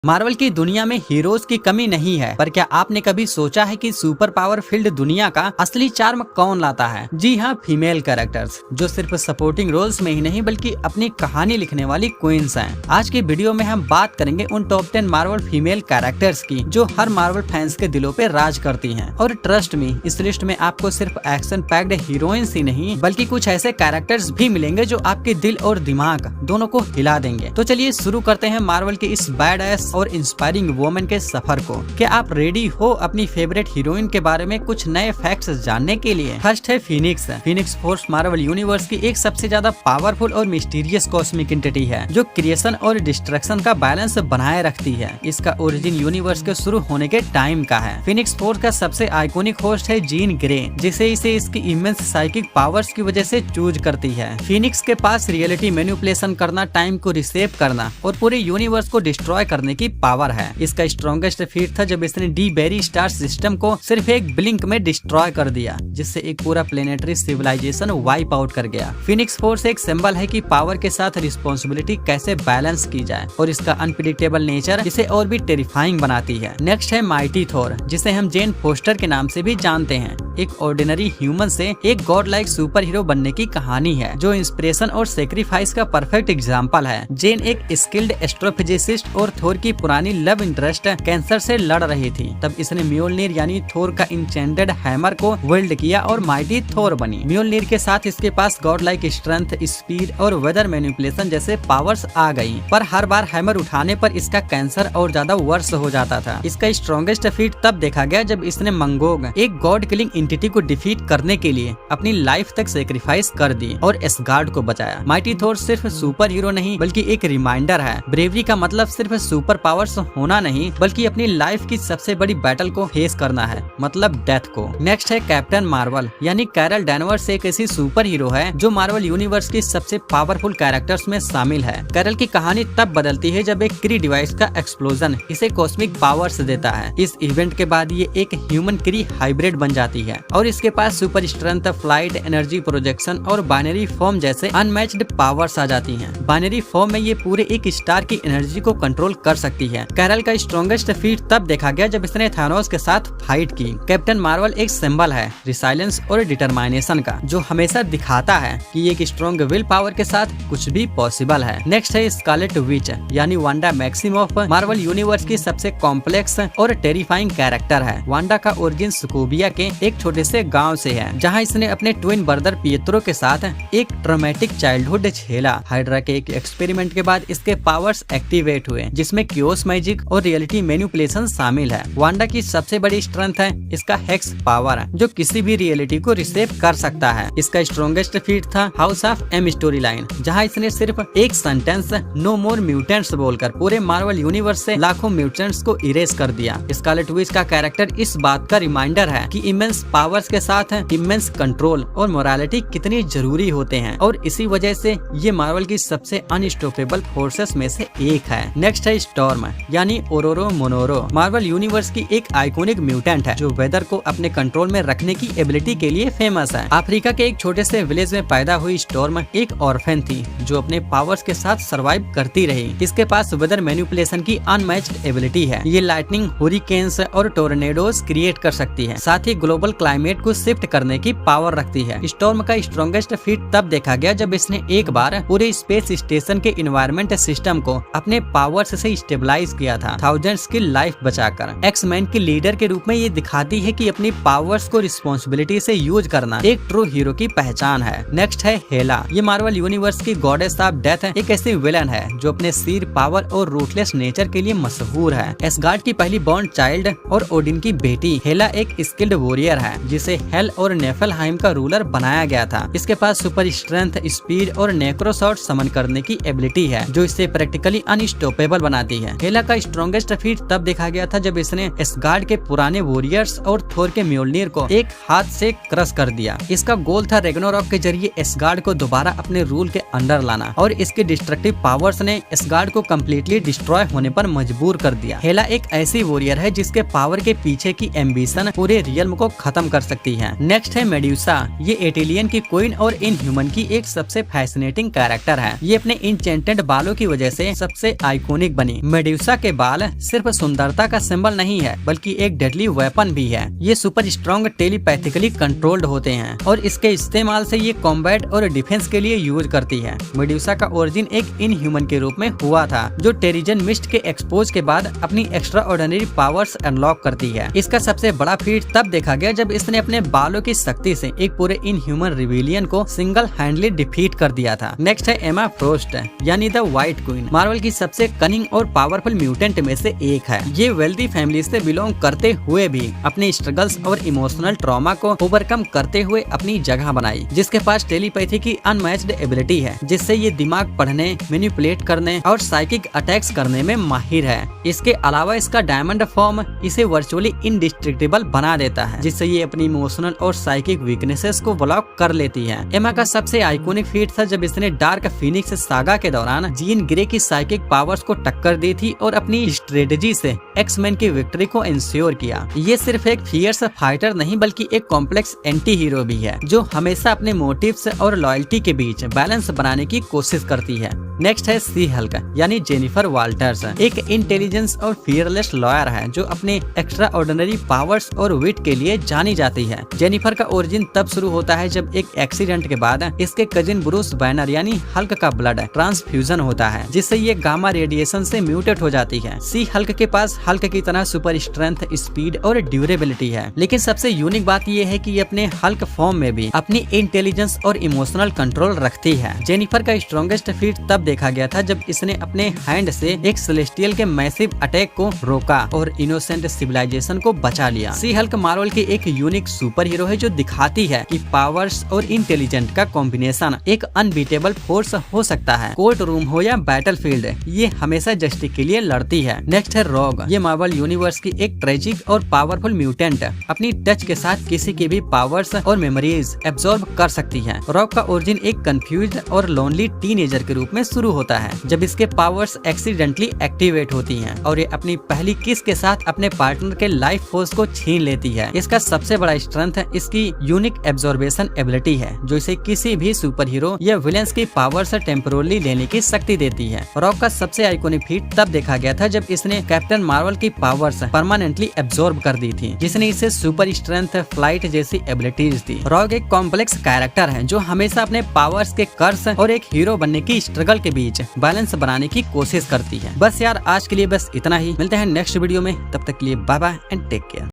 Marvel की दुनिया में हीरोज की कमी नहीं है, पर क्या आपने कभी सोचा है कि सुपर पावर फील्ड दुनिया का असली चार्म कौन लाता है? जी हाँ, फीमेल कैरेक्टर्स, जो सिर्फ सपोर्टिंग रोल्स में ही नहीं बल्कि अपनी कहानी लिखने वाली क्वींस हैं। आज की वीडियो में हम बात करेंगे उन टॉप 10 मार्वल फीमेल कैरेक्टर्स की जो हर मार्वल फैंस के दिलों पे राज करती हैं। और ट्रस्ट मी, इस लिस्ट में आपको सिर्फ एक्शन पैक्ड हीरोइंस ही नहीं बल्कि कुछ ऐसे कैरेक्टर्स भी मिलेंगे जो आपके दिल और दिमाग दोनों को हिला देंगे। तो चलिए शुरू करते हैं मार्वल के इस बैड एस और इंस्पायरिंग वुमेन के सफर को। क्या आप रेडी हो अपनी फेवरेट हीरोइन के बारे में कुछ नए फैक्ट्स जानने के लिए? फर्स्ट है Phoenix. Phoenix force Marvel universe की एक सबसे ज्यादा पावरफुल और मिस्टीरियस कॉस्मिक एंटिटी है जो क्रिएशन और डिस्ट्रक्शन का बैलेंस बनाए रखती है। इसका ओरिजिन यूनिवर्स के शुरू होने के टाइम का है। फीनिक्स फोर्स का सबसे आइकॉनिक होस्ट है जीन ग्रे, जिसे इसे इसकी इमेंस साइकिक पावर्स की वजह से चूज करती है। फीनिक्स के पास रियलिटी मैनिपुलेशन करना, टाइम को रिसेव करना और पूरे यूनिवर्स को डिस्ट्रॉय करने की पावर है। इसका स्ट्रॉन्गेस्ट फीट था जब इसने डी बेरी स्टार सिस्टम को सिर्फ एक ब्लिंक में डिस्ट्रॉय कर दिया, जिससे एक पूरा प्लेनेटरी सिविलाइजेशन वाइप आउट कर गया। फीनिक्स फोर्स एक सिंबल है कि पावर के साथ रिस्पॉन्सिबिलिटी कैसे बैलेंस की जाए, और इसका अनप्रिडिक्टेबल नेचर इसे और भी टेरिफाइंग बनाती है। नेक्स्ट है माइटी थोर, जिसे हम जेन फोस्टर के नाम से भी जानते हैं। एक ऑर्डिनरी ह्यूमन से एक गॉड लाइक सुपर हीरो बनने की कहानी है, जो इंस्पिरेशन और सेक्रीफाइस का परफेक्ट एग्जाम्पल है। जेन एक स्किल्ड एस्ट्रोफिजिसिस्ट और थोर की पुरानी लव इंटरेस्ट कैंसर से लड़ रही थी। तब इसने म्योल्निर यानी थोर का इंचेंटेड हैमर को वेल्ड किया और माइटी थोर बनी। म्योल्निर के साथ इसके पास गॉड लाइक स्ट्रेंथ, स्पीड और वेदर मैनिपुलेशन जैसे पावर्स आ गई, पर हर बार हैमर उठाने पर इसका कैंसर और ज्यादा वर्स हो जाता था। इसका स्ट्रॉन्गेस्ट फीट तब देखा गया जब इसने मंगोग, एक गॉड किलिंग एंटिटी को डिफीट करने के लिए अपनी लाइफ तक सेक्रीफाइस कर दी और एसगार्ड को बचाया। माइटी थोर सिर्फ सुपर हीरो नहीं बल्कि एक रिमाइंडर है। ब्रेवरी का मतलब सिर्फ सुपर पावर्स होना नहीं बल्कि अपनी लाइफ की सबसे बड़ी बैटल को फेस करना है, मतलब डेथ को। नेक्स्ट है कैप्टन मार्वल, यानी कैरल डैनवर्स एक ऐसी सुपर हीरो है जो मार्वल यूनिवर्स की सबसे पावरफुल कैरेक्टर्स में शामिल है। कैरल की कहानी तब बदलती है जब एक क्री डिवाइस का एक्सप्लोजन इसे कॉस्मिक पावर्स देता है। इस इवेंट के बाद ये एक ह्यूमन क्री हाइब्रिड बन जाती है और इसके पास super strength, flight, energy projection और बाइनरी फॉर्म जैसे अनमैच्ड पावर्स आ जाती हैं। बाइनरी फॉर्म में ये पूरे एक स्टार की एनर्जी को कंट्रोल कर सकती है। कैरल का स्ट्रॉन्गेस्ट फीट तब देखा गया जब इसने थानोस के साथ फाइट की। कैप्टन मार्वल एक सिंबल है रिसाइलेंस और डिटरमाइनेशन का, जो हमेशा दिखाता है कि एक स्ट्रॉन्ग विल पावर के साथ कुछ भी पॉसिबल है। नेक्स्ट है स्कारलेट विच, यानी वांडा मैक्सिमोफ, मार्वल यूनिवर्स की सबसे कॉम्प्लेक्स और टेरिफाइंग कैरेक्टर है। वांडा का ओरिजिन सुकोबिया के एक छोटे से गाँव से है, जहाँ इसने अपने ट्विन ब्रदर पिएत्रो के साथ एक ट्रॉमेटिक चाइल्डहुड झेला। हाइड्रा के एक एक्सपेरिमेंट के बाद इसके पावर्स एक्टिवेट हुए, जिसमें क्योस मैजिक और रियलिटी मैनिपुलेशन शामिल है। वांडा की सबसे बड़ी स्ट्रेंथ है इसका हेक्स पावर, जो किसी भी रियलिटी को रिसेव कर सकता है। इसका स्ट्रॉन्गेस्ट फीट था house of M story line, जहाँ इसने सिर्फ एक सेंटेंस नो मोर म्यूटेंट्स बोलकर पूरे मार्वल यूनिवर्स से लाखों म्यूटेंट्स को इरेज कर दिया। स्कारलेट विच का कैरेक्टर इस बात का रिमाइंडर है कि इमेंस पावर्स के साथ इमेंस कंट्रोल और मोरालिटी कितनी जरूरी होते हैं, और इसी वजह से ये मार्वल की सबसे अनस्टॉपेबल फोर्सेस में से एक है। नेक्स्ट है स्टॉर्म, यानी ओरोरो मोनोरो, मार्वल यूनिवर्स की एक आइकॉनिक म्यूटेंट है जो वेदर को अपने कंट्रोल में रखने की एबिलिटी के लिए फेमस है। अफ्रीका के एक छोटे से विलेज में पैदा हुई स्टॉर्म एक ऑर्फन थी जो अपने पावर्स के साथ सरवाइव करती रही। इसके पास वेदर मैनिपुलेशन की अनमैच्ड एबिलिटी है। ये लाइटनिंग, हुरिकेन्स और टोर्नेडोज क्रिएट कर सकती है, साथ ही ग्लोबल क्लाइमेट को शिफ्ट करने की पावर रखती है। स्टॉर्म का स्ट्रॉन्गेस्ट फीट तब देखा गया जब इसने एक बार पूरे स्पेस स्टेशन के इन्वायरमेंट सिस्टम को अपने पावर्स से स्टेबलाइज किया था, थाउजेंड्स की लाइफ बचाकर। एक्स-मैन के लीडर के रूप में ये दिखाती है कि अपनी पावर्स को रिस्पॉन्सिबिलिटी से यूज करना एक ट्रू हीरो की पहचान है। नेक्स्ट है हेला, ये मार्वल यूनिवर्स की गॉडेस ऑफ डेथ एक ऐसी विलन है जो अपने सीर पावर और रूथलेस नेचर के लिए मशहूर है। एसगार्ड की पहली बॉर्न चाइल्ड और ओडिन की बेटी हेला एक स्किल्ड वॉरियर है जिसे हेल और नेफलहाइम का रूलर बनाया गया था। इसके पास सुपर स्ट्रेंथ, स्पीड और नेक्रोसॉर्ट समन करने की एबिलिटी है जो इसे प्रैक्टिकली अनस्टॉपेबल बनाती है। हेला का स्ट्रॉन्गेस्ट फीट तब देखा गया था जब इसने एसगार्ड के पुराने वॉरियर्स और थोर के म्योल्निर को एक हाथ से क्रश कर दिया। इसका गोल था रेग्नारोक के जरिए एसगार्ड को दोबारा अपने रूल के अंडर लाना, और इसके डिस्ट्रक्टिव पावर्स ने एसगार्ड को कम्प्लीटली डिस्ट्रॉय होने पर मजबूर कर दिया। हेला एक ऐसी वॉरियर है जिसके पावर के पीछे की एम्बिशन पूरे रियल्म को खत्म खत्म कर सकती है। नेक्स्ट है मेड्यूसा। ये एटिलियन की क्वीन और इनह्यूमन की एक सबसे फैसिनेटिंग कैरेक्टर है। ये अपने इंचेंटेड बालों की वजह से सबसे आइकॉनिक बनी। मेड्यूसा के बाल सिर्फ सुंदरता का सिंबल नहीं है बल्कि एक डेडली वेपन भी है। ये सुपर स्ट्रॉन्ग टेलीपैथिकली कंट्रोल्ड होते हैं और इसके इस्तेमाल से ये कॉम्बैट और डिफेंस के लिए यूज करती है। मेड्यूसा का ओरिजिन एक इनह्यूमन के रूप में हुआ था जो टेरिजन मिस्ट के एक्सपोज के बाद अपनी एक्स्ट्रा ऑर्डिनरी पावर्स अनलॉक करती है। इसका सबसे बड़ा फीट तब देखा गया जब इसने अपने बालों की शक्ति से एक पूरे इनह्यूमन रिबेलियन को सिंगल हैंडली डिफीट कर दिया था। नेक्स्ट है एमा फ्रोस्ट यानी द व्हाइट क्वीन। मार्वल की सबसे कनिंग और पावरफुल म्यूटेंट में से एक है। ये वेल्दी फैमिली से बिलोंग करते हुए भी अपने स्ट्रगल्स और इमोशनल ट्रॉमा को ओवरकम करते हुए अपनी जगह बनाई, जिसके पास टेलीपैथी की अनमैच्ड एबिलिटी है, जिससे ये दिमाग पढ़ने, मैनिपुलेट करने और साइकिक अटैक्स करने में माहिर है। इसके अलावा इसका डायमंड फॉर्म इसे वर्चुअली इनडिस्ट्रक्टिबल बना देता है, जिससे ये अपनी इमोशनल और साइकिक वीकनेसेस को ब्लॉक कर लेती है। एमा का सबसे आइकॉनिक फीट था जब इसने डार्क फीनिक्स सागा के दौरान जीन ग्रे की साइकिक पावर्स को टक्कर दी थी और अपनी स्ट्रेटेजी से एक्समैन की विक्ट्री को इंश्योर किया। ये सिर्फ एक फियर्स फाइटर नहीं बल्कि एक कॉम्प्लेक्स एंटी हीरो भी है जो हमेशा अपने मोटिव्स और लॉयल्टी के बीच बैलेंस बनाने की कोशिश करती है। नेक्स्ट है सी हल्क यानी जेनिफर वाल्टर्स। एक इंटेलिजेंस और फियरलेस लॉयर है जो अपने एक्स्ट्रा ऑर्डिनरी पावर्स और विट के लिए जानी जाती है। जेनिफर का ओरिजिन तब शुरू होता है जब एक एक्सीडेंट के बाद इसके कजिन ब्रूस बैनर यानी हल्क का ब्लड ट्रांसफ्यूजन होता है, जिससे ये गामा रेडिएशन से म्यूटेट हो जाती है। सी हल्क के पास हल्क की तरह सुपर स्ट्रेंथ, स्पीड और ड्यूरेबिलिटी है, लेकिन सबसे यूनिक बात यह है कि ये अपने हल्क फॉर्म में भी अपनी इंटेलिजेंस और इमोशनल कंट्रोल रखती है। जेनिफर का स्ट्रॉन्गेस्ट फीट तब देखा गया था जब इसने अपने हैंड से एक सेलेस्टियल के मैसिव अटैक को रोका और इनोसेंट सिविलाइजेशन को बचा लिया। सी हल्क मार्वल की एक यूनिक सुपर हीरो है जो दिखाती है कि पावर्स और इंटेलिजेंट का कॉम्बिनेशन एक अनबीटेबल फोर्स हो सकता है। कोर्ट रूम हो या बैटलफील्ड, ये हमेशा जस्टिस के लिए लड़ती है। नेक्स्ट है रॉग। ये मार्वल यूनिवर्स की एक ट्रेजिक और पावरफुल म्यूटेंट अपनी टच के साथ किसी की भी पावर्स और मेमोरीज एब्सॉर्ब कर सकती है। रॉग का ओरिजिन एक कंफ्यूज्ड और लोनली टीनेजर के रूप में शुरू होता है जब इसके पावर्स एक्सीडेंटली एक्टिवेट होती हैं और ये अपनी पहली किस के साथ अपने पार्टनर के लाइफ फोर्स को छीन लेती है। इसका सबसे बड़ा स्ट्रेंथ इसकी यूनिक एब्जॉर्बेशन एबिलिटी है जो इसे किसी भी सुपर हीरो या विलेंस की पावर्स टेम्पोरली लेने की शक्ति देती है। रॉक का सबसे आइकॉनिक फीट तब देखा गया था जब इसने कैप्टन मार्वल की पावर्स परमानेंटली एब्जॉर्ब कर दी थी, जिसने इसे सुपर स्ट्रेंथ, फ्लाइट जैसी एबिलिटीज दी। रॉक एक कॉम्प्लेक्स कैरेक्टर है जो हमेशा अपने पावर्स के कर्स और एक हीरो बनने की स्ट्रगल के बीच बैलेंस बनाने की कोशिश करती है। बस यार आज के लिए बस इतना ही, मिलते हैं नेक्स्ट वीडियो में, तब तक के लिए bye bye and take care.